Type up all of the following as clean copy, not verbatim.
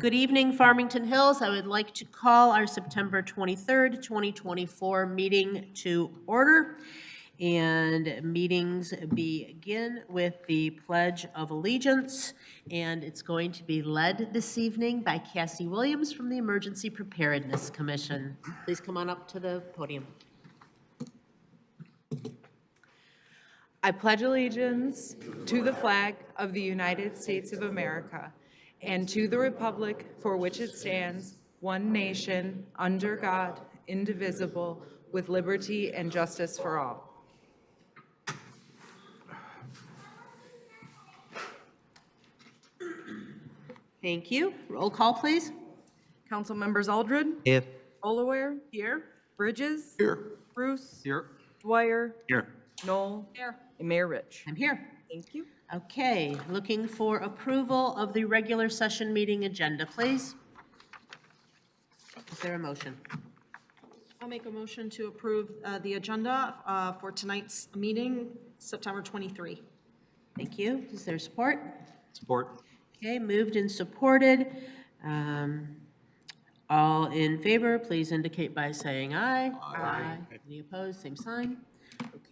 Good evening, Farmington Hills. I would like to call our September 23rd, 2024 meeting to order. And meetings begin with the Pledge of Allegiance, and it's going to be led this evening by Cassie Williams from the Emergency Preparedness Commission. Please come on up to the podium. I pledge allegiance to the flag of the United States of America and to the republic for which it stands, one nation, under God, indivisible, with liberty and justice for all. Thank you. Roll call, please. Council members Aldred? Here. Olaware? Here. Bridges? Here. Bruce? Here. Dwyer? Here. Knoll? Here. And Mayor Rich. I'm here. Thank you. Okay, looking for approval of the regular session meeting agenda, please. Is there a motion? I'll make a motion to approve the agenda for tonight's meeting, September 23. Thank you. Is there support? Support. Okay, moved and supported. All in favor, please indicate by saying aye. Aye. Any opposed, same sign.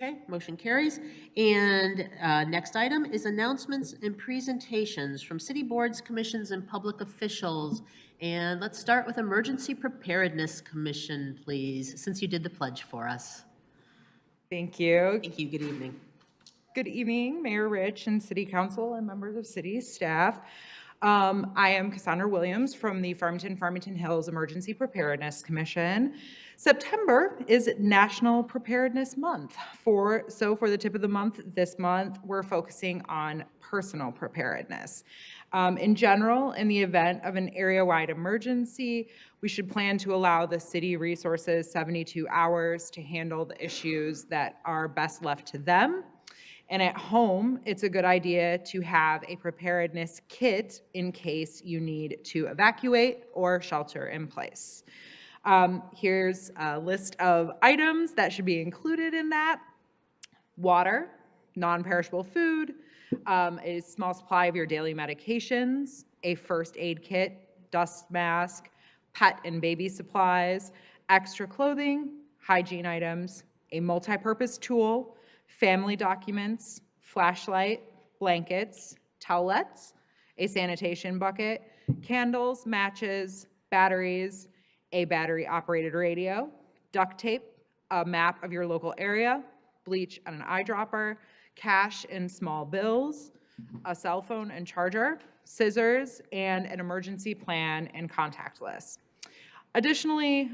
Okay, motion carries. And next item is announcements and presentations from city boards, commissions, and public officials. And let's start with Emergency Preparedness Commission, please, since you did the pledge for us. Thank you. Thank you. Good evening. Good evening, Mayor Rich and City Council and members of city staff. I am Cassandra Williams from the Farmington Hills Emergency Preparedness Commission. September is National Preparedness Month. For the tip of the month this month, we're focusing on personal preparedness. In general, in the event of an area-wide emergency, we should plan to allow the city resources 72 hours to handle the issues that are best left to them. And at home, it's a good idea to have a preparedness kit in case you need to evacuate or shelter in place. Here's a list of items that should be included in that. Water, non-perishable food, a small supply of your daily medications, a first aid kit, dust mask, pet and baby supplies, extra clothing, hygiene items, a multi-purpose tool, family documents, flashlight, blankets, towelettes, a sanitation bucket, candles, matches, batteries, a battery-operated radio, duct tape, a map of your local area, bleach and an eyedropper, cash and small bills, a cell phone and charger, scissors, and an emergency plan and contact list. Additionally,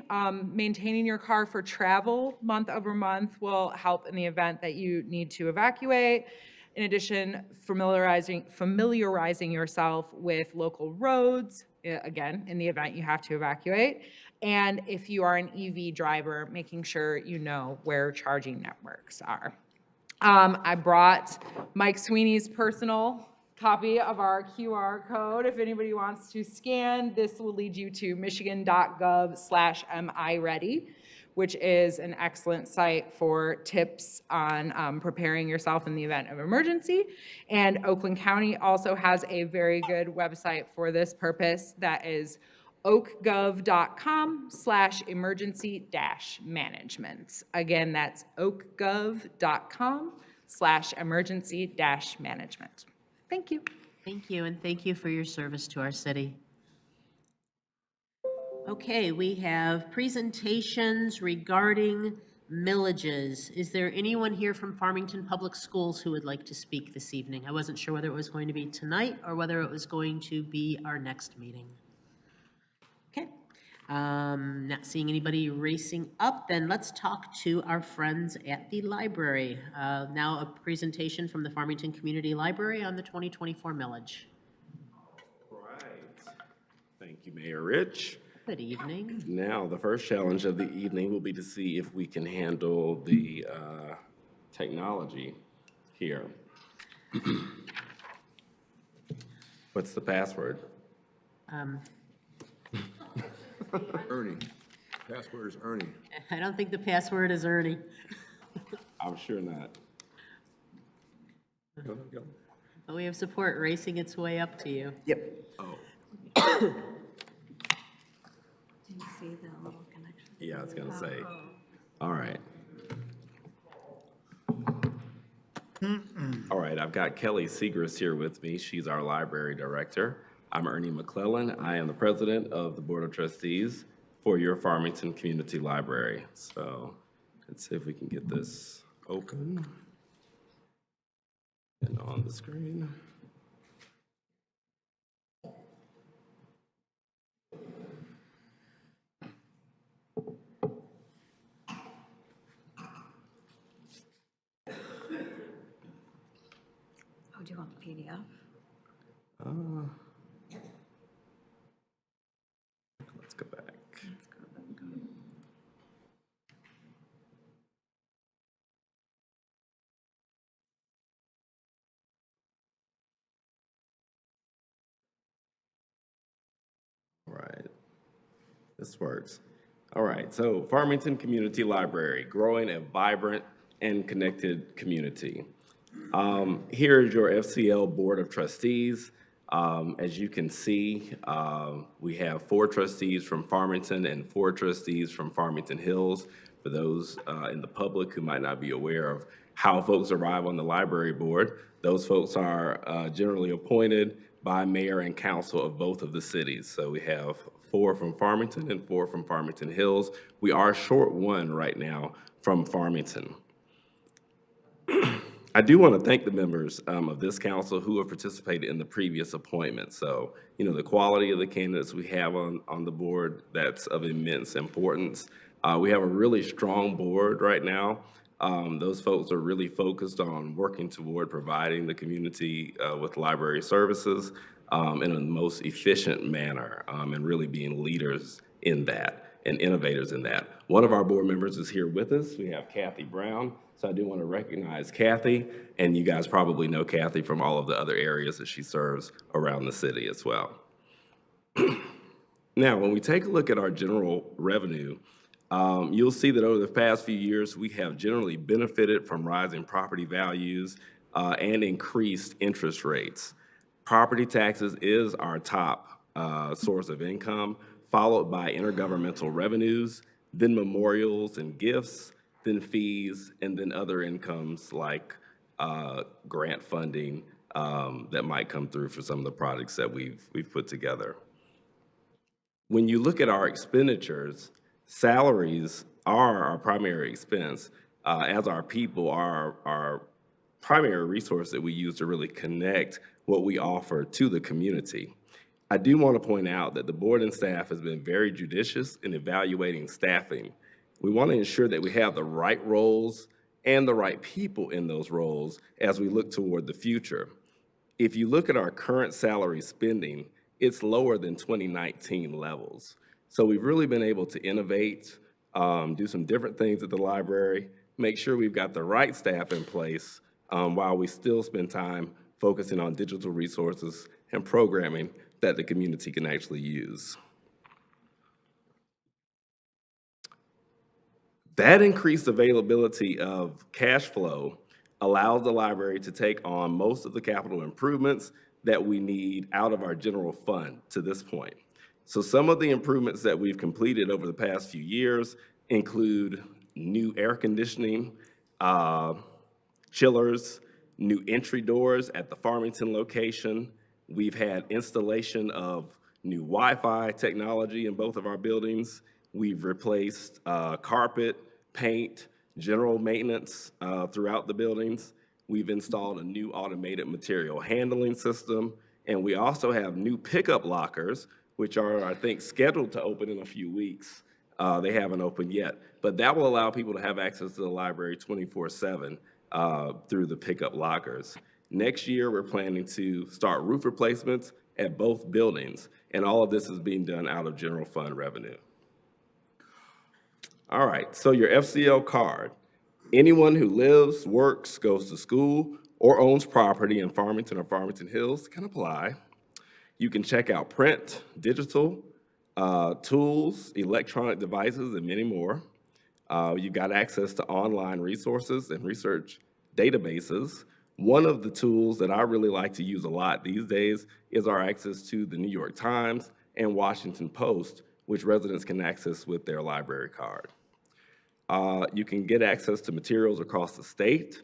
maintaining your car for travel month over month will help in the event that you need to evacuate. In addition, familiarizing yourself with local roads, again, in the event you have to evacuate. And if you are an EV driver, making sure you know where charging networks are. I brought Mike Sweeney's personal copy of our QR code. If anybody wants to scan, this will lead you to michigan.gov/miready, which is an excellent site for tips on preparing yourself in the event of emergency. And Oakland County also has a very good website for this purpose that is oakgov.com/emergency-management. Again, that's oakgov.com/emergency-management. Thank you. Thank you, and thank you for your service to our city. Okay, we have presentations regarding millages. Is there anyone here from Farmington Public Schools who would like to speak this evening? I wasn't sure whether it was going to be tonight or whether it was going to be our next meeting. Okay, not seeing anybody racing up, then let's talk to our friends at the library. Now a presentation from the Farmington Community Library on the 2024 millage. All right. Thank you, Mayor Rich. Good evening. Now, the first challenge of the evening will be to see if we can handle the technology here. What's the password? Ernie. Password is Ernie. I don't think the password is Ernie. I'm sure not. But we have support racing its way up to you. Yep. Oh. see the little connection. Yeah, I was gonna say. All right. All right, I've got Kelly Segrist here with me. She's our library director. I'm Ernie McClellan. I am the president of the Board of Trustees for your Farmington Community Library. So let's see if we can get this open and on the screen. Oh, do you want the PDF? Let's go back. All right, this works. All right, so Farmington Community Library, growing a vibrant and connected community. Here is your FCL Board of Trustees. As you can see, we have 4 trustees from Farmington and 4 trustees from Farmington Hills. For those in the public who might not be aware of how folks arrive on the library board, those folks are generally appointed by mayor and council of both of the cities. So we have 4 from Farmington and 4 from Farmington Hills. We are short 1 right now from Farmington. I do want to thank the members of this council who have participated in the previous appointments. So, you know, the quality of the candidates we have on the board, that's of immense importance. We have a really strong board right now. Those folks are really focused on working toward providing the community with library services in the most efficient manner and really being leaders in that and innovators in that. One of our board members is here with us. We have Kathy Brown. So I do want to recognize Kathy, and you guys probably know Kathy from all of the other areas that she serves around the city as well. Now, when we take a look at our general revenue, you'll see that over the past few years, we have generally benefited from rising property values and increased interest rates. Property taxes is our top source of income, followed by intergovernmental revenues, then memorials and gifts, then fees, and then other incomes like grant funding that might come through for some of the projects that we've put together. When you look at our expenditures, salaries are our primary expense, as our people are our primary resource that we use to really connect what we offer to the community. I do want to point out that the board and staff has been very judicious in evaluating staffing. We want to ensure that we have the right roles and the right people in those roles as we look toward the future. If you look at our current salary spending, it's lower than 2019 levels. So we've really been able to innovate, do some different things at the library, make sure we've got the right staff in place while we still spend time focusing on digital resources and programming that the community can actually use. That increased availability of cash flow allows the library to take on most of the capital improvements that we need out of our general fund to this point. So some of the improvements that we've completed over the past few years include new air conditioning, chillers, new entry doors at the Farmington location. We've had installation of new Wi-Fi technology in both of our buildings. We've replaced carpet, paint, general maintenance throughout the buildings. We've installed a new automated material handling system, and we also have new pickup lockers, which are, I think, scheduled to open in a few weeks. They haven't opened yet, but that will allow people to have access to the library 24/7 through the pickup lockers. Next year, we're planning to start roof replacements at both buildings, and all of this is being done out of general fund revenue. All right, so your FCL card. Anyone who lives, works, goes to school, or owns property in Farmington or Farmington Hills can apply. You can check out print, digital, tools, electronic devices, and many more. You've got access to online resources and research databases. One of the tools that I really like to use a lot these days is our access to the New York Times and Washington Post, which residents can access with their library card. You can get access to materials across the state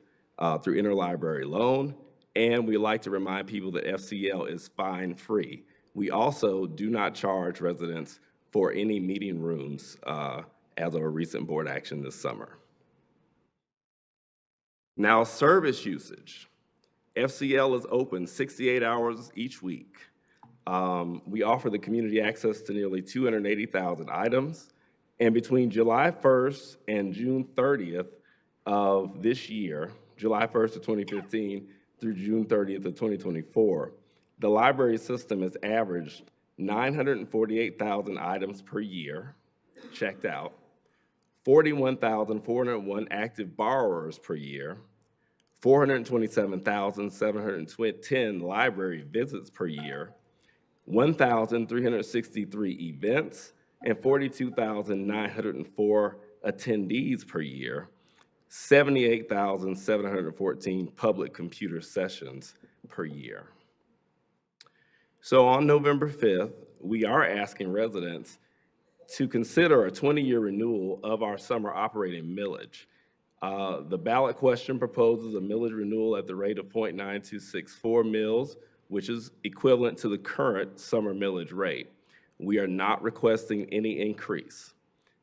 through interlibrary loan, and we like to remind people that FCL is fine-free. We also do not charge residents for any meeting rooms as of a recent board action this summer. Now, service usage. FCL is open 68 hours each week. We offer the community access to nearly 280,000 items. And between July 1st and June 30th of this year, July 1st of 2015 through June 30th of 2024, the library system has averaged 948,000 items per year checked out, 41,401 active borrowers per year, 427,710 library visits per year, 1,363 events, and 42,904 attendees per year, 78,714 public computer sessions per year. So on November 5th, we are asking residents to consider a 20-year renewal of our summer operating millage. The ballot question proposes a millage renewal at the rate of 0.9264 mils, which is equivalent to the current summer millage rate. We are not requesting any increase.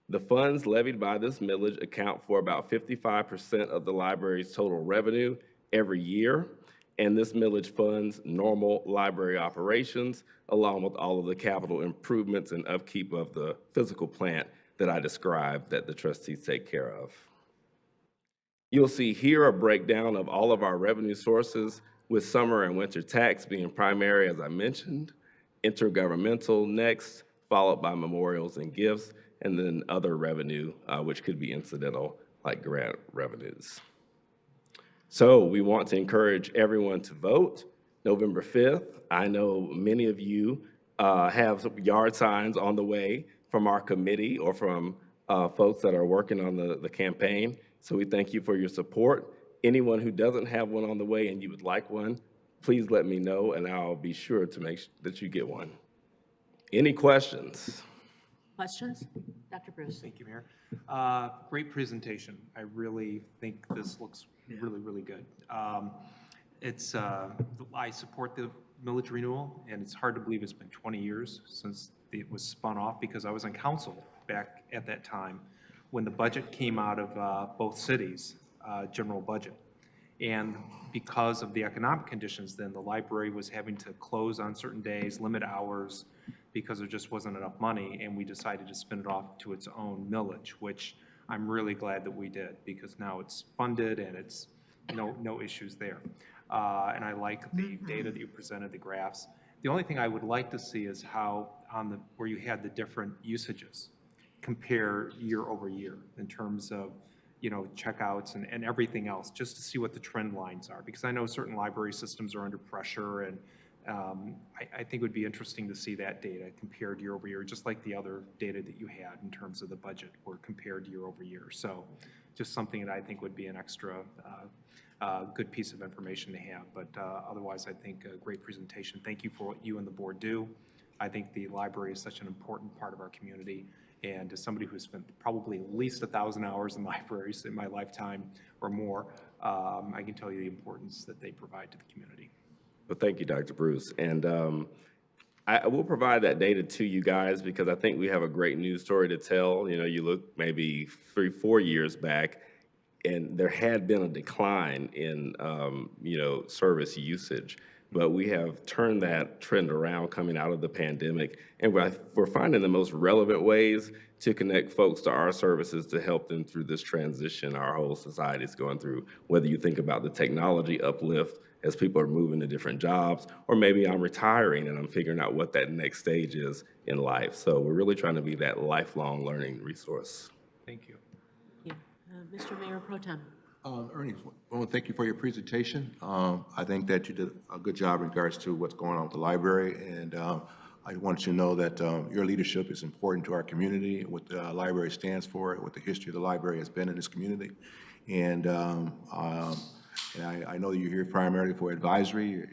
The funds levied by this millage account for about 55% of the library's total revenue every year, and this millage funds normal library operations along with all of the capital improvements and upkeep of the physical plant that I described that the trustees take care of. You'll see here a breakdown of all of our revenue sources, with summer and winter tax being primary, as I mentioned, intergovernmental next, followed by memorials and gifts, and then other revenue, which could be incidental, like grant revenues. So we want to encourage everyone to vote November 5th. I know many of you have some yard signs on the way from our committee or from folks that are working on the campaign. So we thank you for your support. Anyone who doesn't have one on the way and you would like one, please let me know and I'll be sure to make sure that you get one. Any questions? Questions? Dr. Bruce? Thank you, Mayor. Great presentation. I really think this looks really, really good. I support the millage renewal, and it's hard to believe it's been 20 years since it was spun off, because I was on council back at that time when the budget came out of both cities, general budget. And because of the economic conditions then, the library was having to close on certain days, limit hours, because there just wasn't enough money, and we decided to spin it off to its own millage, which I'm really glad that we did, because now it's funded and it's no issues there. And I like the data that you presented, the graphs. The only thing I would like to see is how where you had the different usages compare year over year in terms of checkouts and everything else, just to see what the trend lines are, because I know certain library systems are under pressure, and I think it would be interesting to see that data compared year over year, just like the other data that you had in terms of the budget were compared year over year. So just something that I think would be an extra good piece of information to have. But otherwise, I think a great presentation. Thank you for what you and the board do. I think the library is such an important part of our community. And as somebody who's spent probably at least 1,000 hours in libraries in my lifetime or more, I can tell you the importance that they provide to the community. Well, thank you, Dr. Bruce. And I will provide that data to you guys, because I think we have a great news story to tell. You look maybe 3-4 years back, and there had been a decline in, service usage. But we have turned that trend around coming out of the pandemic, and we're finding the most relevant ways to connect folks to our services to help them through this transition our whole society is going through, whether you think about the technology uplift as people are moving to different jobs, or maybe I'm retiring and I'm figuring out what that next stage is in life. So we're really trying to be that lifelong learning resource. Thank you. Yeah. Mr. Mayor Pro Tem. Ernie, I want to thank you for your presentation. I think that you did a good job in regards to what's going on with the library, and I want you to know that your leadership is important to our community, what the library stands for, what the history of the library has been in this community. And I know that you're here primarily for advisory,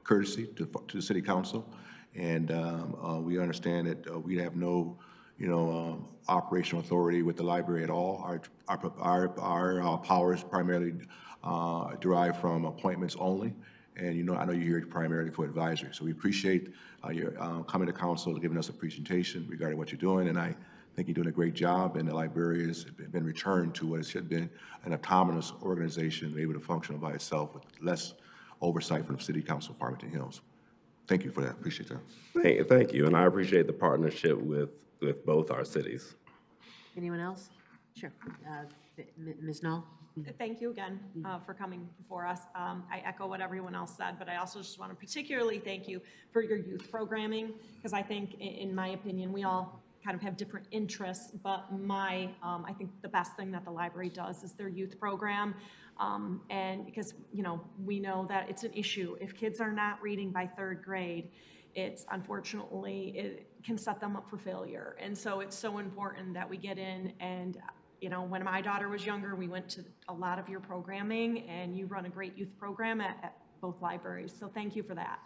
courtesy to the City Council. And we understand that we have no, operational authority with the library at all. Our powers primarily derive from appointments only. And I know you're here primarily for advisory. So we appreciate your coming to council and giving us a presentation regarding what you're doing. And I think you're doing a great job, and the library has been returned to what it should have been, an autonomous organization able to function by itself with less oversight from the City Council of Farmington Hills. Thank you for that. Appreciate that. Thank you, and I appreciate the partnership with both our cities. Anyone else? Sure. Ms. Knoll? Thank you again for coming before us. I echo what everyone else said, but I also just want to particularly thank you for your youth programming, because I think, in my opinion, we all kind of have different interests, but I think the best thing that the library does is their youth program. And because, we know that it's an issue. If kids are not reading by third grade, unfortunately, it can set them up for failure. And so it's so important that we get in and, when my daughter was younger, we went to a lot of your programming, and you run a great youth program at both libraries. So thank you for that.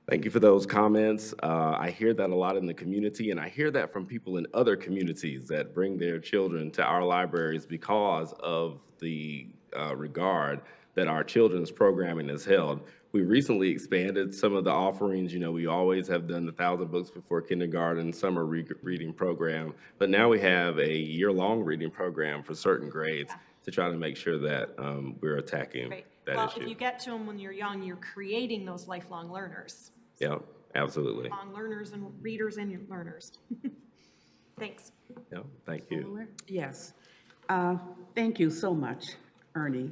Thank you for those comments. I hear that a lot in the community, and I hear that from people in other communities that bring their children to our libraries because of the regard that our children's programming is held. We recently expanded some of the offerings. We always have done the 1,000 books before kindergarten, summer reading program, but now we have a year-long reading program for certain grades to try to make sure that we're attacking Great. that Well, issue. if you get to them when you're young, you're creating those lifelong learners. Yeah, absolutely. Lifelong learners and readers and learners. Thanks. Yeah, thank you. Yes. Thank you so much, Ernie,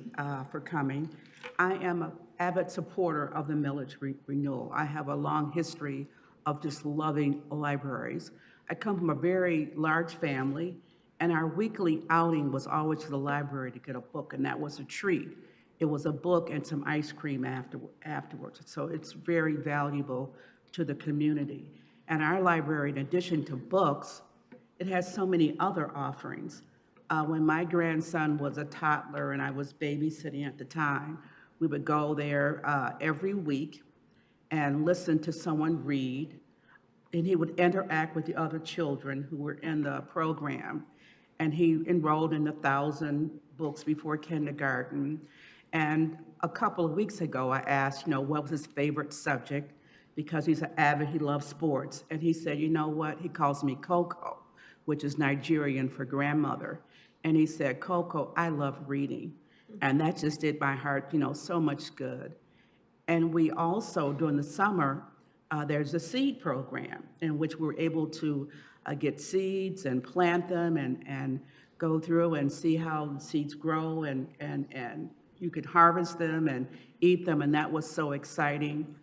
for coming. I am an avid supporter of the millage renewal. I have a long history of just loving libraries. I come from a very large family, and our weekly outing was always to the library to get a book, and that was a treat. It was a book and some ice cream afterwards. So it's very valuable to the community. And our library, in addition to books, it has so many other offerings. When my grandson was a toddler and I was babysitting at the time, we would go there every week and listen to someone read, and he would interact with the other children who were in the program. And he enrolled in 1,000 books before kindergarten. And a couple of weeks ago, I asked, what was his favorite subject? Because he's an avid, he loves sports. And he said, you know what? He calls me Coco, which is Nigerian for grandmother. And he said, Coco, I love reading. And that just did my heart, so much good. And we also, during the summer, there's a seed program in which we're able to get seeds and plant them and go through and see how the seeds grow, and you could harvest them and eat them, and that was so exciting.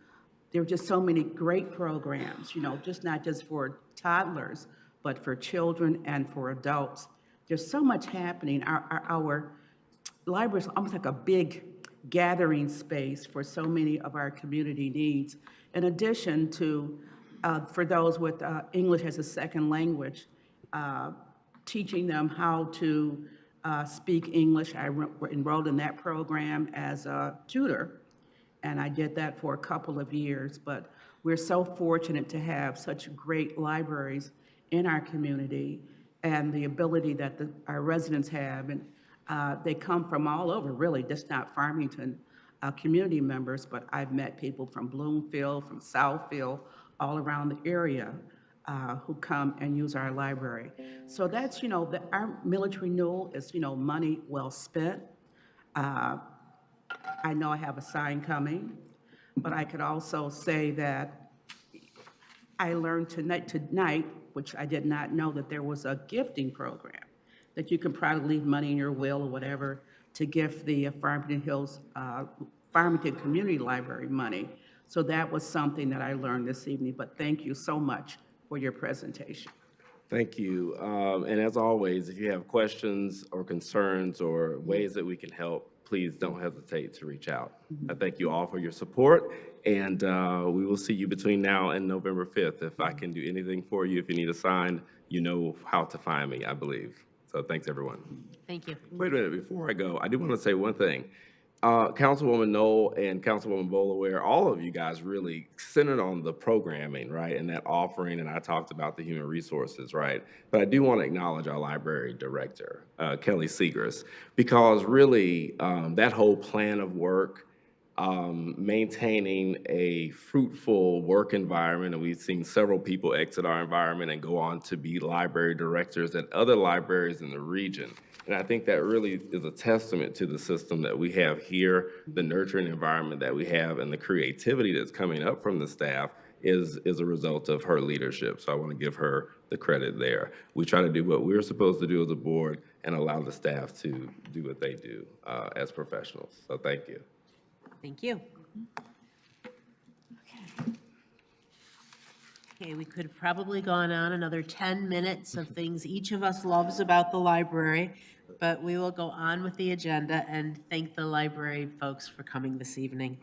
There were just so many great programs, just not just for toddlers, but for children and for adults. There's so much happening. Our library is almost like a big gathering space for so many of our community needs. In addition to, for those with English as a second language, teaching them how to speak English. I enrolled in that program as a tutor, and I did that for a couple of years. But we're so fortunate to have such great libraries in our community, and the ability that our residents have. And they come from all over, really, just not Farmington community members, but I've met people from Bloomfield, from Southfield, all around the area who come and use our library. So that's, our millage renewal is, money well spent. I know I have a sign coming, but I could also say that I learned tonight, which I did not know, that there was a gifting program, that you can probably leave money in your will or whatever to gift the Farmington Hills, Farmington Community Library money. So that was something that I learned this evening, but thank you so much for your presentation. Thank you. And as always, if you have questions or concerns or ways that we can help, please don't hesitate to reach out. I thank you all for your support, and we will see you between now and November 5th. If I can do anything for you, if you need a sign, you know how to find me, I believe. So thanks, everyone. Thank you. Wait a minute, before I go, I do want to say one thing. Councilwoman Knoll and Councilwoman Bolaware, all of you guys really centered on the programming, right, and that offering, and I talked about the human resources, right? But I do want to acknowledge our library director, Kelly Seegers, because really that whole plan of work, maintaining a fruitful work environment, and we've seen several people exit our environment and go on to be library directors at other libraries in the region. And I think that really is a testament to the system that we have here, the nurturing environment that we have, and the creativity that's coming up from the staff is a result of her leadership. So I want to give her the credit there. We try to do what we're supposed to do as a board and allow the staff to do what they do as professionals. So thank you. Thank you. Okay, we could have probably gone on another 10 minutes of things each of us loves about the library, but we will go on with the agenda and thank the library folks for coming this evening.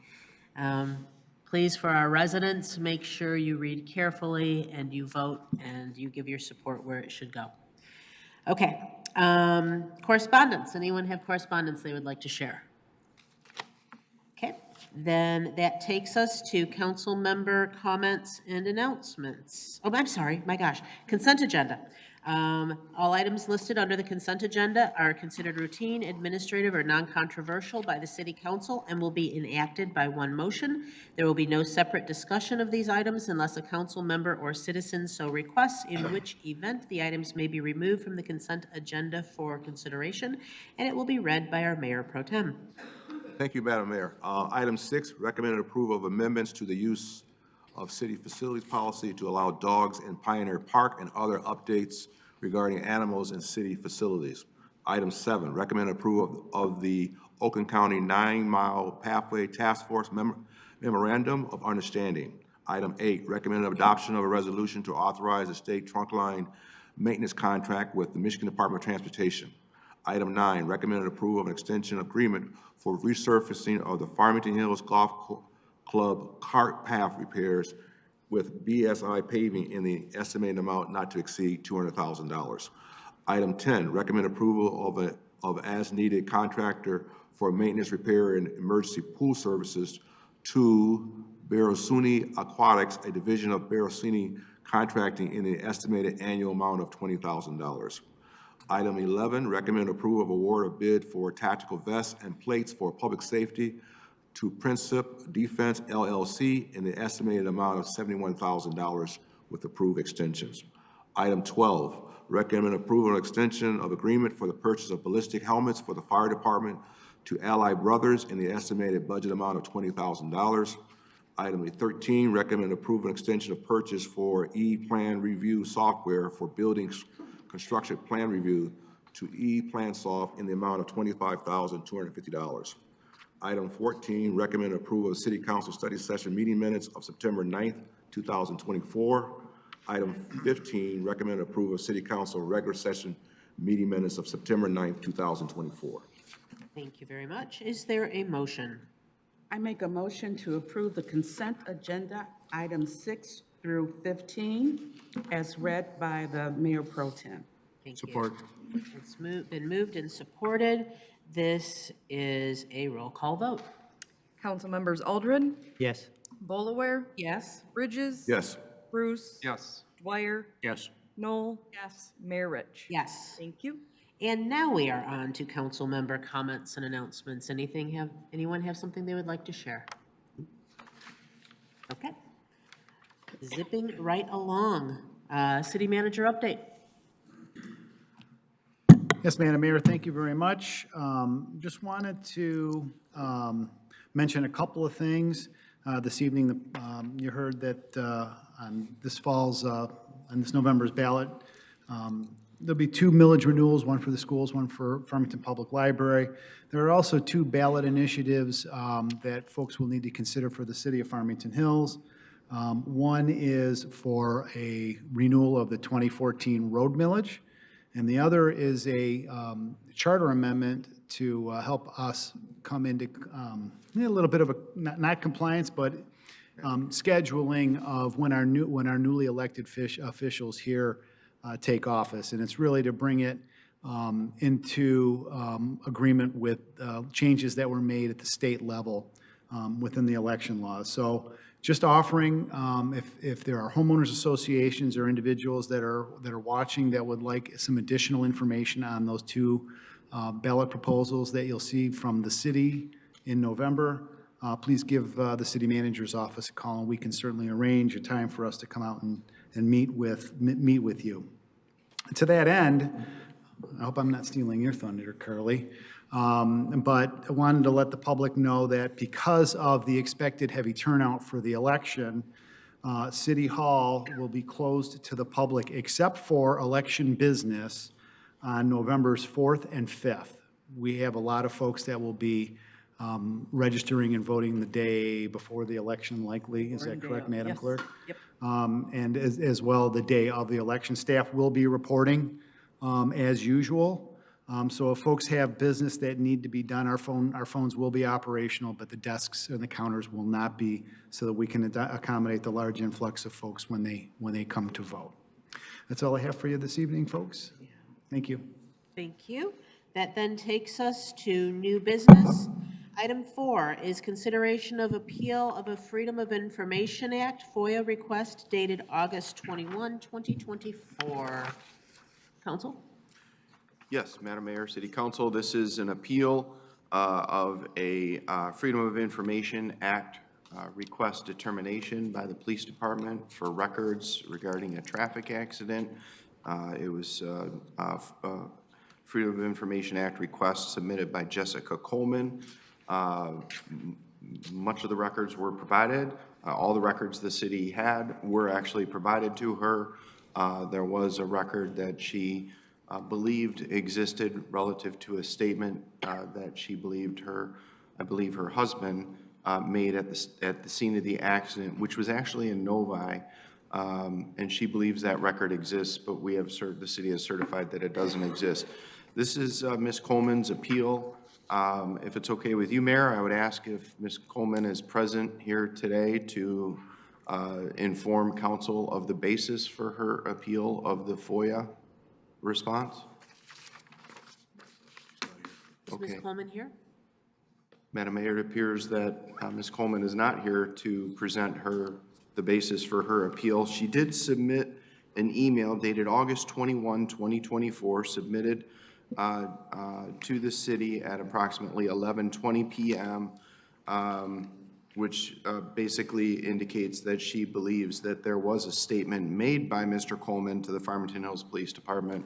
Please, for our residents, make sure you read carefully and you vote and you give your support where it should go. Okay, correspondence. Anyone have correspondence they would like to share? Okay, then that takes us to council member comments and announcements. Oh, I'm sorry, my gosh, consent agenda. All items listed under the consent agenda are considered routine, administrative, or non-controversial by the city council and will be enacted by one motion. There will be no separate discussion of these items unless a council member or citizen so requests, in which event the items may be removed from the consent agenda for consideration, and it will be read by our mayor pro tem. Thank you, Madam Mayor. Item 6, recommended approval of amendments to the use of city facilities policy to allow dogs in Pioneer Park and other updates regarding animals in city facilities. Item 7, recommended approval of the Oakland County 9-Mile Pathway Task Force Memorandum of Understanding. Item 8, recommended adoption of a resolution to authorize a state trunk line maintenance contract with the Michigan Department of Transportation. Item 9, recommended approval of an extension agreement for resurfacing of the Farmington Hills Golf Club cart path repairs with BSI paving in the estimated amount not to exceed $200,000. Item 10, recommend approval of as-needed contractor for maintenance, repair, and emergency pool services to Barosuni Aquatics, a division of Barosuni Contracting, in the estimated annual amount of $20,000. Item 11, recommend approval of award of bid for tactical vests and plates for public safety to Princip Defense LLC in the estimated amount of $71,000 with approved extensions. Item 12, recommend approval and extension of agreement for the purchase of ballistic helmets for the fire department to Ally Brothers in the estimated budget amount of $20,000. Item 13, recommend approval and extension of purchase for E-Plan Review software for buildings construction plan review to E-PlanSoft in the amount of $25,250. Item 14, recommend approval of City Council study session meeting minutes of September 9th, 2024. Item 15, recommend approval of City Council regular session meeting minutes of September 9th, 2024. Thank you very much. Is there a motion? I make a motion to approve the consent agenda, items 6 through 15, as read by the Mayor Pro Tem. Thank you. It's been moved and supported. This is a roll call vote. Council members Aldred, Yes. Bolaware, Yes? Bridges. Yes. Bruce. Yes. Dwyer, Yes. Knoll, Yes. Mayor Rich. Yes. Thank you. And now we are on to council member comments and announcements. Anyone have something they would like to share? Okay. Zipping right along. City manager update. Yes, Madam Mayor, thank you very much. Just wanted to mention a couple of things. This evening, you heard that on this November's ballot, there'll be 2 millage renewals, one for the schools, one for Farmington Public Library. There are also 2 ballot initiatives that folks will need to consider for the city of Farmington Hills. One is for a renewal of the 2014 road millage, and the other is a charter amendment to help us come into a little bit of a, not compliance, but scheduling of when our newly elected officials here take office. And it's really to bring it into agreement with changes that were made at the state level within the election laws. So just offering, if there are homeowners associations or individuals that are watching that would like some additional information on those two ballot proposals that you'll see from the city in November, please give the city manager's office a call, and we can certainly arrange a time for us to come out and meet with you. To that end, I hope I'm not stealing your thunder, Carly, but I wanted to let the public know that because of the expected heavy turnout for the election, City Hall will be closed to the public except for election business on November's 4th and 5th. We have a lot of folks that will be registering and voting the day before the election likely. Is that correct, Madam Clerk? Yep. And as well, the day of the election. Staff will be reporting as usual. So if folks have business that need to be done, our phones will be operational, but the desks and the counters will not be, so that we can accommodate the large influx of folks when they come to vote. That's all I have for you this evening, folks. Thank you. Thank you. That then takes us to new business. Item 4 is consideration of appeal of a Freedom of Information Act FOIA request dated August 21, 2024. Counsel? Yes, Madam Mayor, City Council, this is an appeal of a Freedom of Information Act request determination by the Police Department for records regarding a traffic accident. It was Freedom of Information Act request submitted by Jessica Coleman. Much of the records were provided. All the records the city had were actually provided to her. There was a record that she believed existed relative to a statement that she believed I believe her husband made at the scene of the accident, which was actually in Novi. And she believes that record exists, but the city has certified that it doesn't exist. This is Ms. Coleman's appeal. If it's okay with you, Mayor, I would ask if Ms. Coleman is present here today to inform council of the basis for her appeal of the FOIA response. Is Ms. Coleman here? Madam Mayor, it appears that Ms. Coleman is not here to present the basis for her appeal. She did submit an email dated August 21, 2024, submitted to the city at approximately 11:20 p.m., which basically indicates that she believes that there was a statement made by Mr. Coleman to the Farmington Hills Police Department.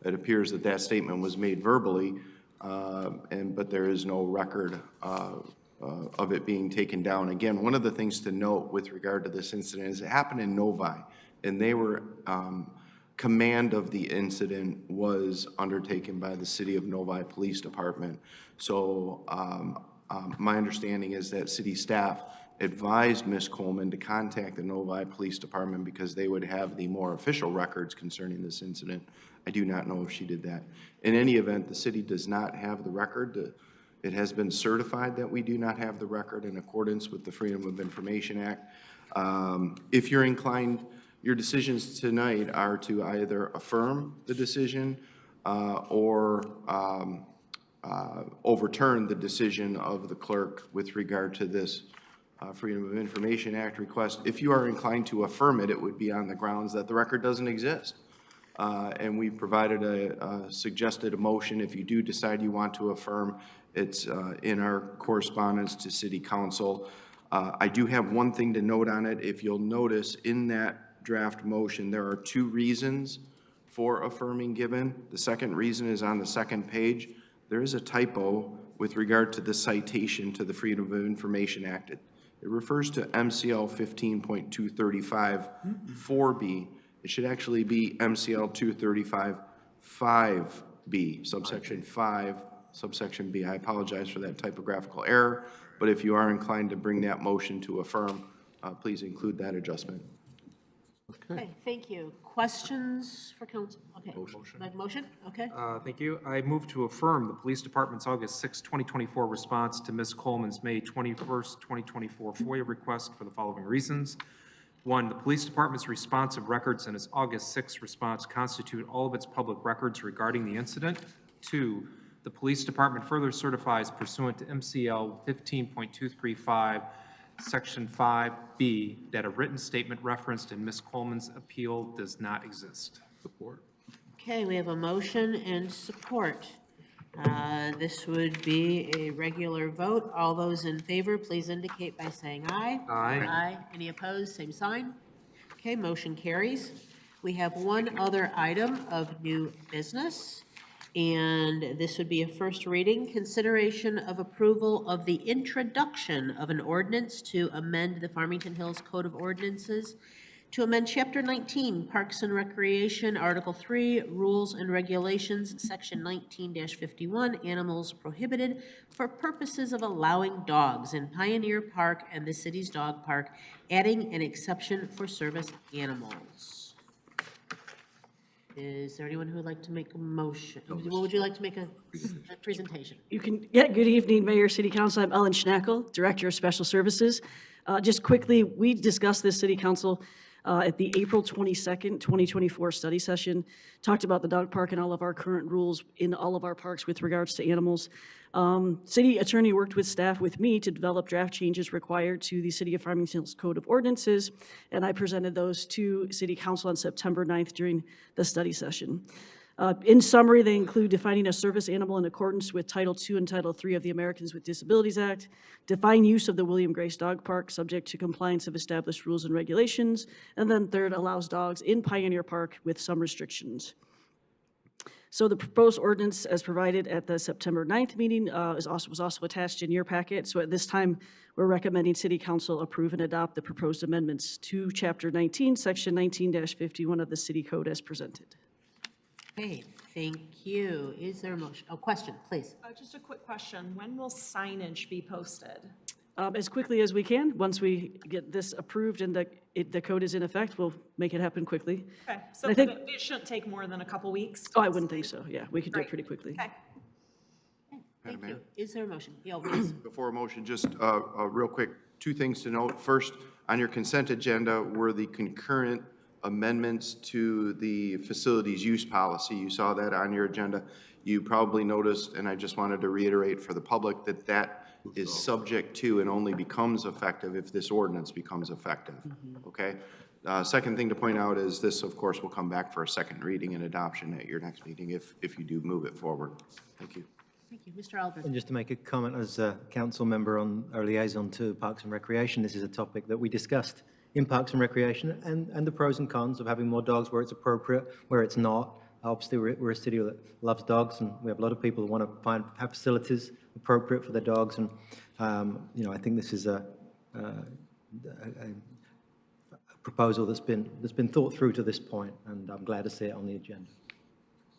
It appears that that statement was made verbally, but there is no record of it being taken down. Again, one of the things to note with regard to this incident is it happened in Novi, and they were command of the incident was undertaken by the City of Novi Police Department. So my understanding is that city staff advised Ms. Coleman to contact the Novi Police Department because they would have the more official records concerning this incident. I do not know if she did that. In any event, the city does not have the record. It has been certified that we do not have the record in accordance with the Freedom of Information Act. If you're inclined, your decisions tonight are to either affirm the decision or overturn the decision of the clerk with regard to this Freedom of Information Act request. If you are inclined to affirm it, it would be on the grounds that the record doesn't exist. And we've provided suggested a motion. If you do decide you want to affirm, it's in our correspondence to City Council. I do have one thing to note on it. If you'll notice in that draft motion, there are two reasons for affirming given. The second reason is on the second page. There is a typo with regard to the citation to the Freedom of Information Act. It refers to MCL 15.235 4B. It should actually be MCL 235 5B, subsection 5, subsection B. I apologize for that typographical error, but if you are inclined to bring that motion to affirm, please include that adjustment. Okay, thank you. Questions for council? Okay. Motion? Okay. Thank you. I move to affirm the Police Department's August 6, 2024 response to Ms. Coleman's May 21st, 2024 FOIA request for the following reasons. One, the police department's response of records in its August 6th response constitute all of its public records regarding the incident. Two, the police department further certifies pursuant to MCL 15.235, Section 5B, that a written statement referenced in Ms. Coleman's appeal does not exist. Support. Okay, we have a motion and support. This would be a regular vote. All those in favor, please indicate by saying aye. Aye. Aye. Any opposed, same sign. Okay, motion carries. We have one other item of new business, and this would be a first reading, consideration of approval of the introduction of an ordinance to amend the Farmington Hills Code of Ordinances to amend Chapter 19, Parks and Recreation, Article 3, Rules and Regulations, Section 19-51, Animals Prohibited, for purposes of allowing dogs in Pioneer Park and the city's dog park, adding an exception for service animals. Is there anyone who would like to make a motion? What would you like to make a presentation? You can, yeah, good evening, Mayor, City Council. I'm Ellen Schnackle, Director of Special Services. Just quickly, we discussed this, City Council, at the April 22nd, 2024 study session, talked about the dog park and all of our current rules in all of our parks with regards to animals. City attorney worked with staff with me to develop draft changes required to the City of Farmington Hills Code of Ordinances, and I presented those to City Council on September 9th during the study session. In summary, they include defining a service animal in accordance with Title II and Title III of the Americans with Disabilities Act, define use of the William Grace Dog Park subject to compliance of established rules and regulations, and then third, allows dogs in Pioneer Park with some restrictions. So the proposed ordinance as provided at the September 9th meeting was also attached in your packet. So at this time, we're recommending City Council approve and adopt the proposed amendments to Chapter 19, Section 19-51 of the City Code as presented. Okay, thank you. Is there a motion? Oh, question, please. Just a quick question. When will signage be posted? As quickly as we can. Once we get this approved and the code is in effect, we'll make it happen quickly. Okay, so I think- it shouldn't take more than a couple weeks? Oh, I wouldn't think so. Yeah, we could do it Great. pretty quickly. Okay. Thank Mayor? you. Is there a motion? Yeah, please. Before a motion, just real quick, two things to note. First, on your consent agenda were the concurrent amendments to the facilities use policy. You saw that on your agenda. You probably noticed, and I just wanted to reiterate for the public, that that is subject to and only becomes effective if this ordinance becomes effective, okay? Second thing to point out is this, of course, will come back for a second reading and adoption at your next meeting if you do move it forward. Thank you. Thank you. Mr. Aldred. And just to make a comment as a council member on our liaison to Parks and Recreation, this is a topic that we discussed in Parks and Recreation and the pros and cons of having more dogs where it's appropriate, where it's not. Obviously, we're a city that loves dogs, and we have a lot of people who want to have facilities appropriate for their dogs. And, you know, I think this is a proposal that's been thought through to this point, and I'm glad to see it on the agenda.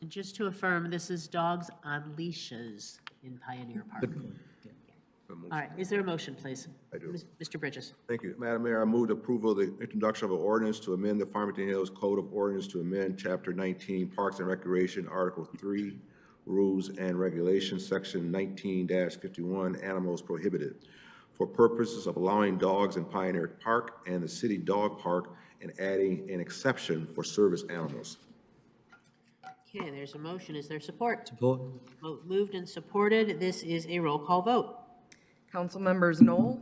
And just to affirm, this is dogs on leashes in Pioneer Park. All right, is there a motion, please? I do. Mr. Bridges. Thank you. Madam Mayor, I move the approval of the introduction of an ordinance to amend the Farmington Hills Code of Ordinance to amend Chapter 19, Parks and Recreation, Article 3, Rules and Regulations, Section 19-51, Animals Prohibited, for purposes of allowing dogs in Pioneer Park and the city dog park and adding an exception for service animals. Okay, there's a motion. Is there support? Support. Moved and supported. This is a roll call vote. Council members Knoll,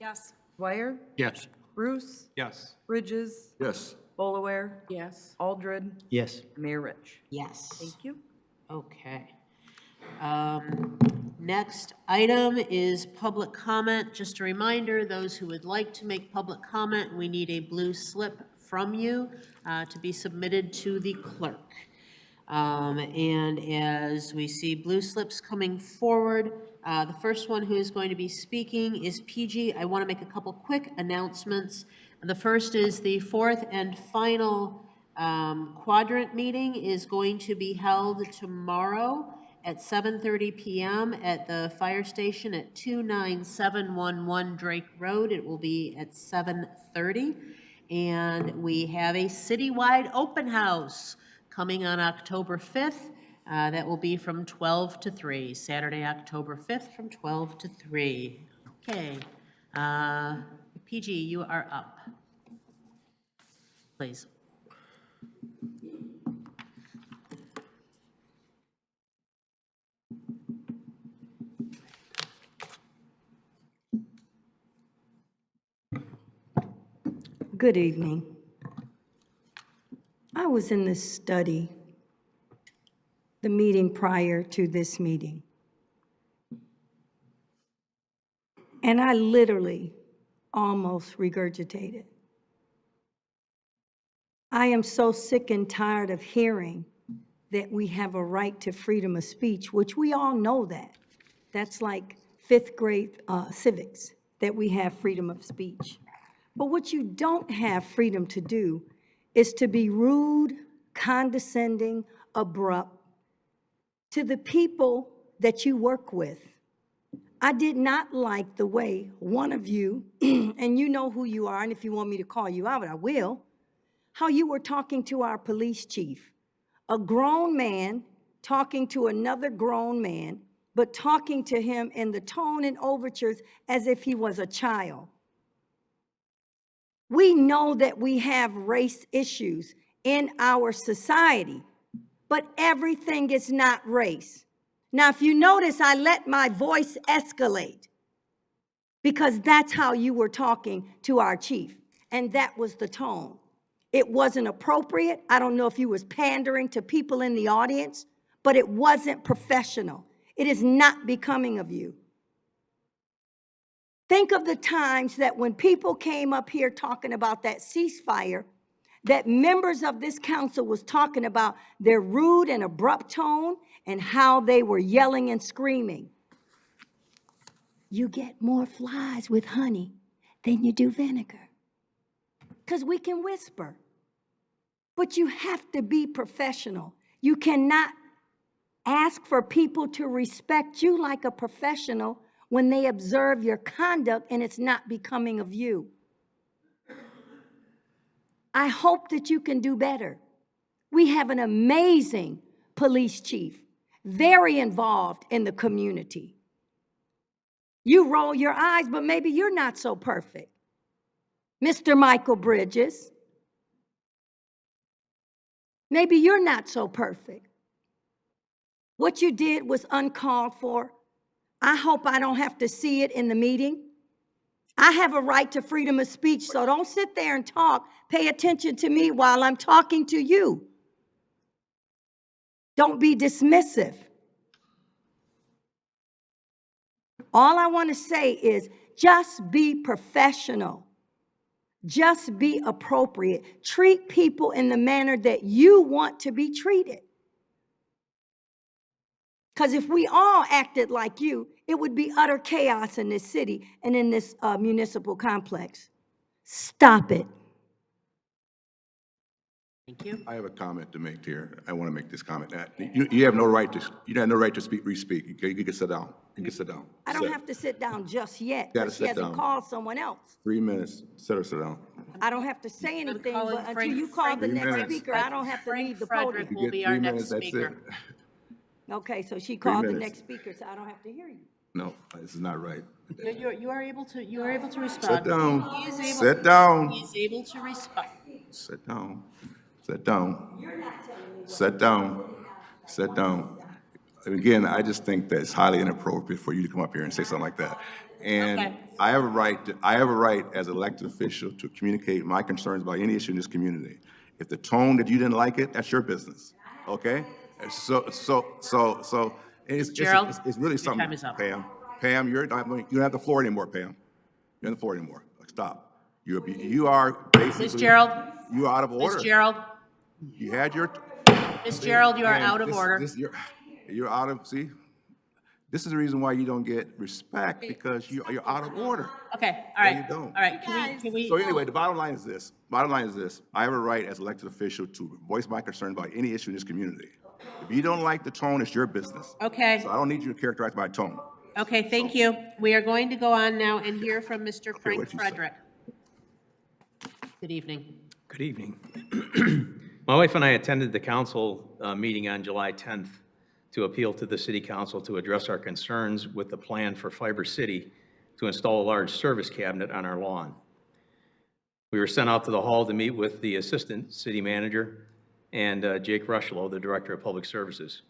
Yes. Dwyer, Yes. Bruce, Yes. Bridges, Yes. Bolaware, Yes. Aldred, Yes. Mayor Rich. Yes. Thank you. Okay. Next item is public comment. Just a reminder, those who would like to make public comment, we need a blue slip from you to be submitted to the clerk. And as we see blue slips coming forward, the first one who is going to be speaking is PG. I want to make a couple quick announcements. The first is the fourth and final quadrant meeting is going to be held tomorrow at 7:30 p.m. at the fire station at 29711 Drake Road. It will be at 7:30. And we have a citywide open house coming on October 5th. That will be from 12 to 3, Saturday, October 5th from 12 to 3. Okay. PG, you are up. Please. Good evening. I was in this study, the meeting prior to this meeting, and I literally almost regurgitated. I am so sick and tired of hearing that we have a right to freedom of speech, which we all know that. That's like fifth grade civics, that we have freedom of speech. But what you don't have freedom to do is to be rude, condescending, abrupt to the people that you work with. I did not like the way one of you, and you know who you are, and if you want me to call you out, I will, how you were talking to our police chief, a grown man talking to another grown man, but talking to him in the tone and overtures as if he was a child. We know that we have race issues in our society, but everything is not race. Now, if you notice, I let my voice escalate because that's how you were talking to our chief, and that was the tone. It wasn't appropriate. I don't know if you was pandering to people in the audience, but it wasn't professional. It is not becoming of you. Think of the times that when people came up here talking about that ceasefire, that members of this council was talking about their rude and abrupt tone and how they were yelling and screaming. You get more flies with honey than you do vinegar, because we can whisper. But you have to be professional. You cannot ask for people to respect you like a professional when they observe your conduct and it's not becoming of you. I hope that you can do better. We have an amazing police chief, very involved in the community. You roll your eyes, but maybe you're not so perfect. Mr. Michael Bridges, maybe you're not so perfect. What you did was uncalled for. I hope I don't have to see it in the meeting. I have a right to freedom of speech, so don't sit there and talk. Pay attention to me while I'm talking to you. Don't be dismissive. All I want to say is just be professional. Just be appropriate. Treat people in the manner that you want to be treated. Because if we all acted like you, it would be utter chaos in this city and in this municipal complex. Stop it. Thank you. I have a comment to make here. I want to make this comment. You have no right to, you have no right to re-speak. You can sit down. You can sit down. I don't have to sit down just yet, Gotta because she sit hasn't down. called someone else. 3 minutes, sit down. I don't have to say anything, calling but until Frank- you call the Frank- next Frank- speaker, I don't have to Frank leave the Frederick podium. You will get be 3 our minutes, next that's speaker. it. Okay, so she called the minutes. next speaker, so I don't have to hear you. No, this is not right. You are able to respond. Sit down. He is able- Sit down. He is able to respond. Sit down. Sit down. Sit down. Sit down. Again, I just think that it's highly inappropriate for you to come up here and say something like that. And Okay. I have a right as an elected official to communicate my concerns about any issue in this community. If the tone that you didn't like it, that's your business, okay? So Gerald, it's really your something. time is up. Pam, you don't have the floor anymore, Pam. You're on the floor anymore. Stop. You are basically. Ms. Gerald. You're out of order. Ms. Gerald. You had your. Ms. Gerald, you are Man, out of order. You're out of, see? This is the reason why you don't get respect, because you're out of order. Okay, all right. No, you don't. All right, can we? So anyway, the bottom line is this. Bottom line is this. I have a right as elected official to voice my concern about any issue in this community. If you don't like the tone, it's your business. Okay. So I don't need you to characterize my tone. Okay, thank you. We are going to go on now and hear from Mr. Frank what you say. Frederick. Good evening. Good evening. My wife and I attended the council meeting on July 10th to appeal to the city council to address our concerns with the plan for Fiber City to install a large service cabinet on our lawn. We were sent out to the hall to meet with the Assistant City Manager and Jake Rushlow, the Director of Public Services.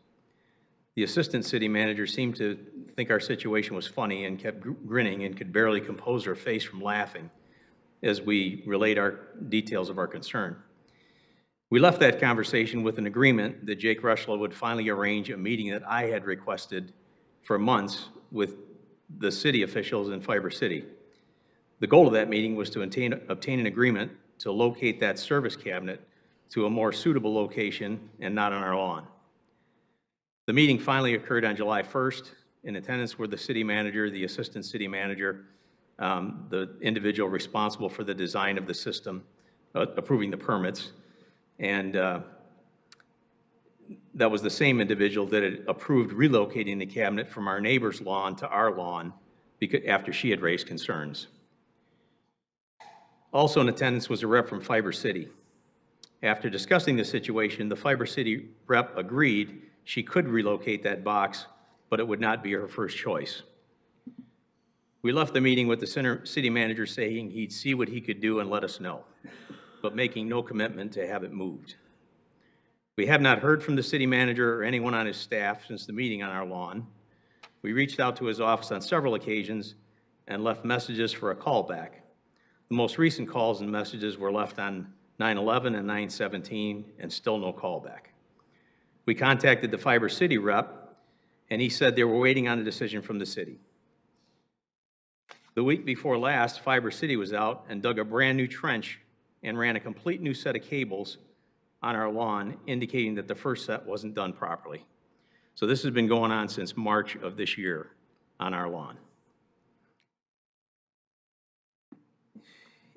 The Assistant City Manager seemed to think our situation was funny and kept grinning and could barely compose her face from laughing as we relayed our details of our concern. We left that conversation with an agreement that Jake Rushlow would finally arrange a meeting that I had requested for months with the city officials in Fiber City. The goal of that meeting was to obtain an agreement to locate that service cabinet to a more suitable location and not on our lawn. The meeting finally occurred on July 1st. In attendance were the city manager, the assistant city manager, the individual responsible for the design of the system, approving the permits, and that was the same individual that had approved relocating the cabinet from our neighbor's lawn to our lawn after she had raised concerns. Also in attendance was a rep from Fiber City. After discussing the situation, the Fiber City rep agreed she could relocate that box, but it would not be her first choice. We left the meeting with the city manager saying he'd see what he could do and let us know, but making no commitment to have it moved. We have not heard from the city manager or anyone on his staff since the meeting on our lawn. We reached out to his office on several occasions and left messages for a callback. The most recent calls and messages were left on 9/11 and 9/17 and still no callback. We contacted the Fiber City rep and he said they were waiting on a decision from the city. The week before last, Fiber City was out and dug a brand new trench and ran a complete new set of cables on our lawn, indicating that the first set wasn't done properly. So this has been going on since March of this year on our lawn.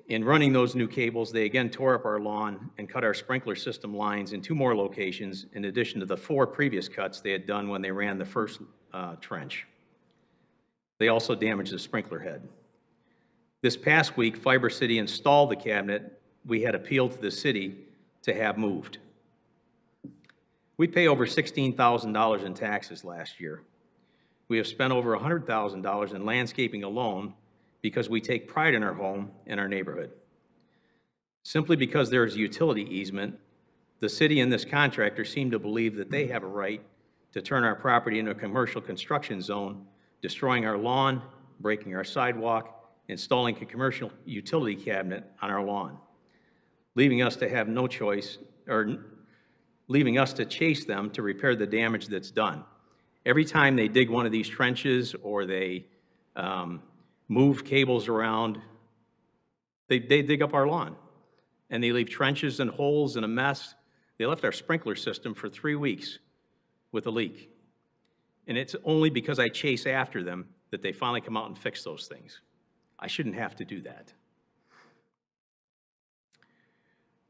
In running those new cables, they again tore up our lawn and cut our sprinkler system lines in 2 more locations, in addition to the 4 previous cuts they had done when they ran the first trench. They also damaged the sprinkler head. This past week, Fiber City installed the cabinet we had appealed to the city to have moved. We pay over $16,000 in taxes last year. We have spent over $100,000 in landscaping alone because we take pride in our home and our neighborhood. Simply because there is a utility easement, the city and this contractor seem to believe that they have a right to turn our property into a commercial construction zone, destroying our lawn, breaking our sidewalk, installing a commercial utility cabinet on our lawn, leaving us to have no choice, or leaving us to chase them to repair the damage that's done. Every time they dig one of these trenches or they move cables around, they dig up our lawn and they leave trenches and holes and a mess. They left our sprinkler system for 3 weeks with a leak. And it's only because I chase after them that they finally come out and fix those things. I shouldn't have to do that.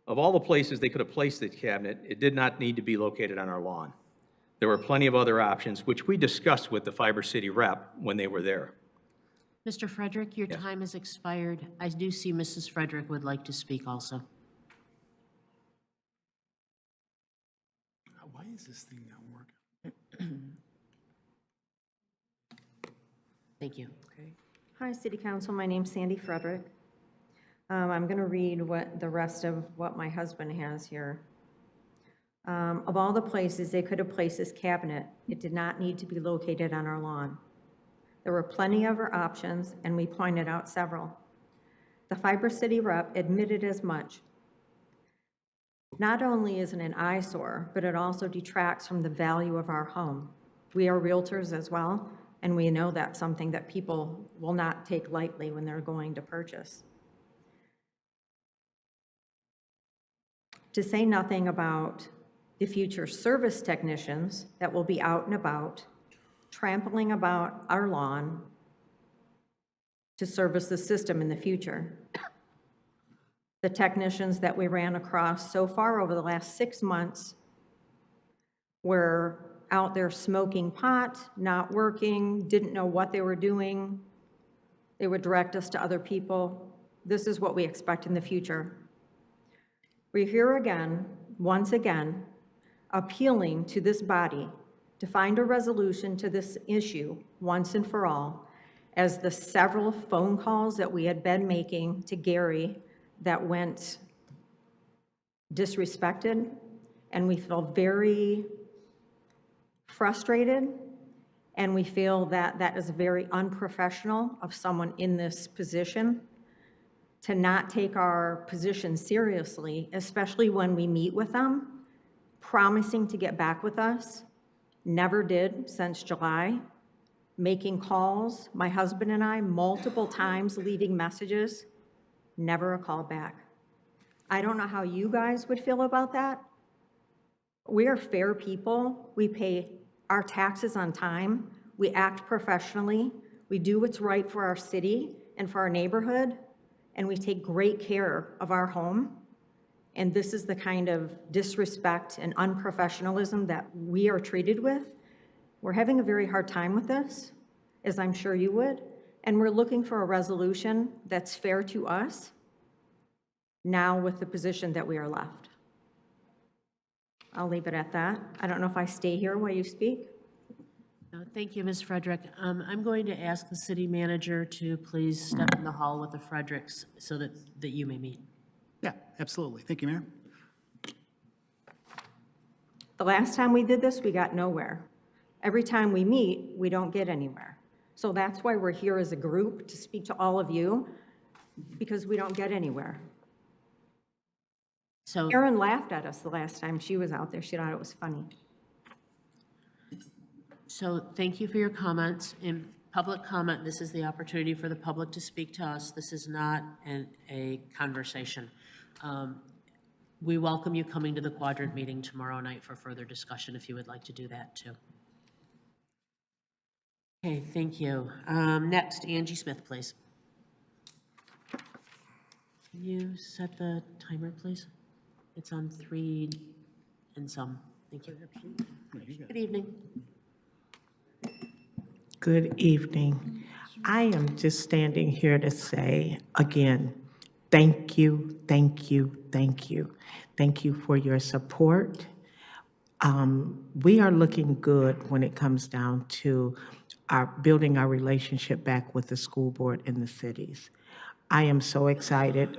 Of all the places they could have placed the cabinet, it did not need to be located on our lawn. There were plenty of other options, which we discussed with the Fiber City rep when they were there. Mr. Frederick, your time has expired. I do see Mrs. Frederick would like to speak also. Why is this thing not working? Thank you. Hi, City Council. My name's Sandy Frederick. I'm going to read the rest of what my husband has here. Of all the places they could have placed this cabinet, it did not need to be located on our lawn. There were plenty of other options, and we pointed out several. The Fiber City rep admitted as much. Not only is it an eyesore, but it also detracts from the value of our home. We are realtors as well, and we know that's something that people will not take lightly when they're going to purchase. To say nothing about the future service technicians that will be out and about, trampling about our lawn to service the system in the future. The technicians that we ran across so far over the last 6 months were out there smoking pot, not working, didn't know what they were doing. They would direct us to other people. This is what we expect in the future. We're here again, once again, appealing to this body to find a resolution to this issue once and for all, as the several phone calls that we had been making to Gary that went disrespected, and we feel very frustrated, and we feel that that is very unprofessional of someone in this position to not take our position seriously, especially when we meet with them, promising to get back with us, never did since July, making calls, my husband and I, multiple times leaving messages, never a call back. I don't know how you guys would feel about that. We are fair people. We pay our taxes on time. We act professionally. We do what's right for our city and for our neighborhood, and we take great care of our home. And this is the kind of disrespect and unprofessionalism that we are treated with. We're having a very hard time with this, as I'm sure you would, and we're looking for a resolution that's fair to us now with the position that we are left. I'll leave it at that. I don't know if I stay here while you speak. Thank you, Ms. Frederick. I'm going to ask the city manager to please step in the hall with the Fredericks so that you may meet. Yeah, absolutely. Thank you, Mayor. The last time we did this, we got nowhere. Every time we meet, we don't get anywhere. So that's why we're here as a group, to speak to all of you, because we don't get anywhere. So Erin laughed at us the last time she was out there. She thought it was funny. So thank you for your comments. In public comment, this is the opportunity for the public to speak to us. This is not a conversation. We welcome you coming to the quadrant meeting tomorrow night for further discussion if you would like to do that too. Okay, thank you. Next, Angie Smith, please. Can you set the timer, please? It's on 3 and some. Thank you. Good evening. Good evening. I am just standing here to say, again, thank you, thank you, thank you. Thank you for your support. We are looking good when it comes down to building our relationship back with the school board in the cities. I am so excited.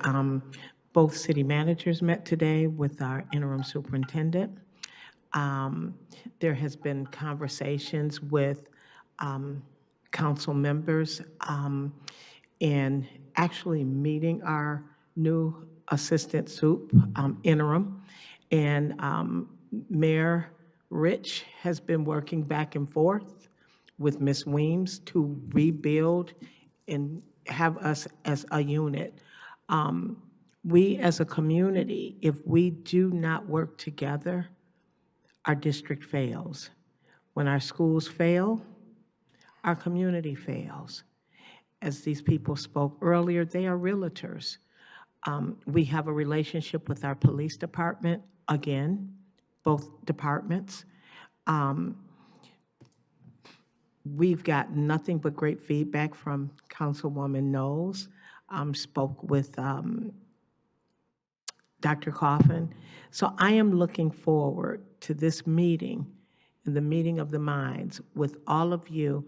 Both city managers met today with our interim superintendent. There has been conversations with council members and actually meeting our new assistant interim. And Mayor Rich has been working back and forth with Ms. Weems to rebuild and have us as a unit. We as a community, if we do not work together, our district fails. When our schools fail, our community fails. As these people spoke earlier, they are realtors. We have a relationship with our police department, again, both departments. We've got nothing but great feedback from Councilwoman Knowles. Spoke with Dr. Coffin. So I am looking forward to this meeting, and the meeting of the minds with all of you,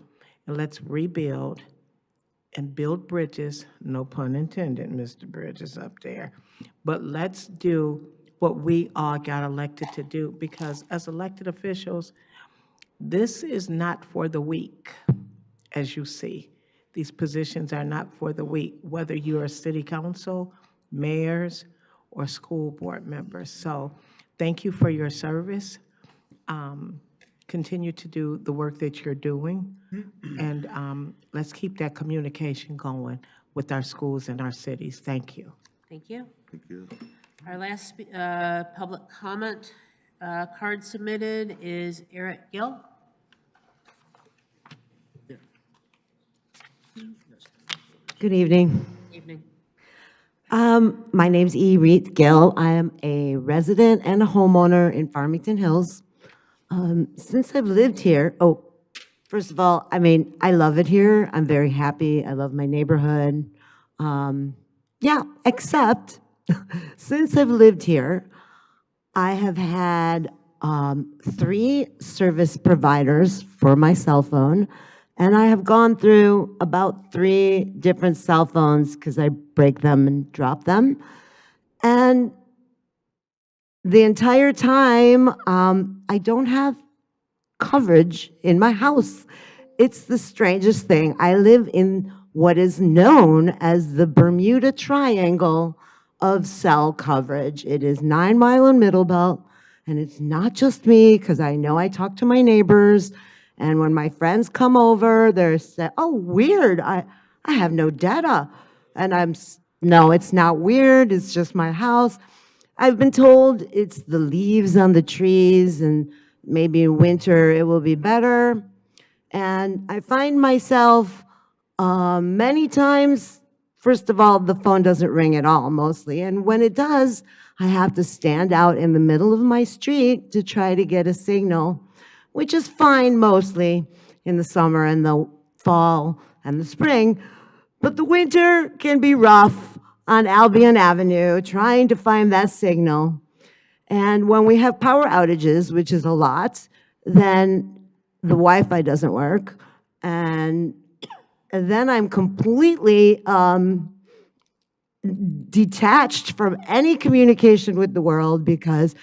and let's rebuild and build bridges, no pun intended, Mr. Bridges up there, but let's do what we all got elected to do, because as elected officials, this is not for the weak, as you see. These positions are not for the weak, whether you're a city council, mayors, or school board members. So thank you for your service. Continue to do the work that you're doing, and let's keep that communication going with our schools and our cities. Thank you. Thank you. Thank you. Our last public comment card submitted is Eric Gill. Good evening. Evening. My name's E. Reed Gill. I am a resident and a homeowner in Farmington Hills. Since I've lived here, first of all, I love it here. I'm very happy. I love my neighborhood. Yeah, except since I've lived here, I have had 3 service providers for my cell phone, and I have gone through about 3 different cell phones because I break them and drop them. And the entire time, I don't have coverage in my house. It's the strangest thing. I live in what is known as the Bermuda Triangle of cell coverage. It is 9 Mile and Middle Belt, and it's not just me, because I know I talk to my neighbors, and when my friends come over, they're saying, oh, weird, I have no data. And no, it's not weird, it's just my house. I've been told it's the leaves on the trees, and maybe in winter it will be better. And I find myself many times, first of all, the phone doesn't ring at all, mostly. And when it does, I have to stand out in the middle of my street to try to get a signal, which is fine mostly in the summer and the fall and the spring. But the winter can be rough on Albion Avenue, trying to find that signal. And when we have power outages, which is a lot, then the Wi-Fi doesn't work. And then I'm completely detached from any communication with the world, because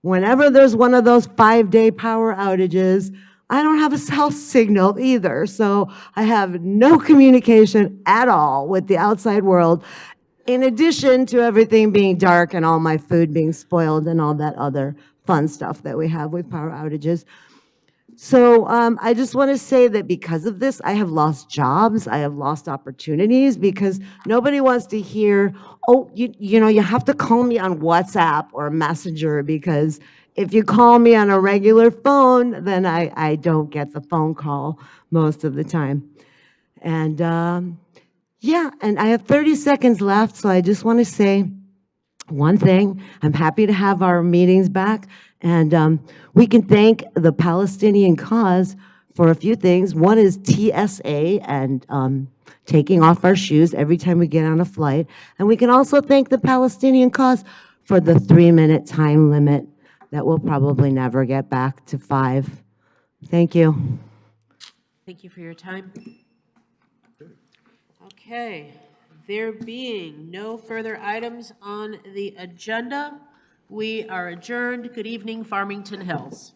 whenever there's one of those 5-day power outages, I don't have a cell signal either. So I have no communication at all with the outside world, in addition to everything being dark and all my food being spoiled and all that other fun stuff that we have with power outages. So I just want to say that because of this, I have lost jobs, I have lost opportunities, because nobody wants to hear, oh, you know, you have to call me on WhatsApp or Messenger, because if you call me on a regular phone, then I don't get the phone call most of the time. And yeah, and I have 30 seconds left, so I just want to say one thing. I'm happy to have our meetings back, and we can thank the Palestinian cause for a few things. One is TSA and taking off our shoes every time we get on a flight. And we can also thank the Palestinian cause for the 3-minute time limit that we'll probably never get back to 5. Thank you. Thank you for your time. Okay, there being no further items on the agenda, we are adjourned. Good evening, Farmington Hills.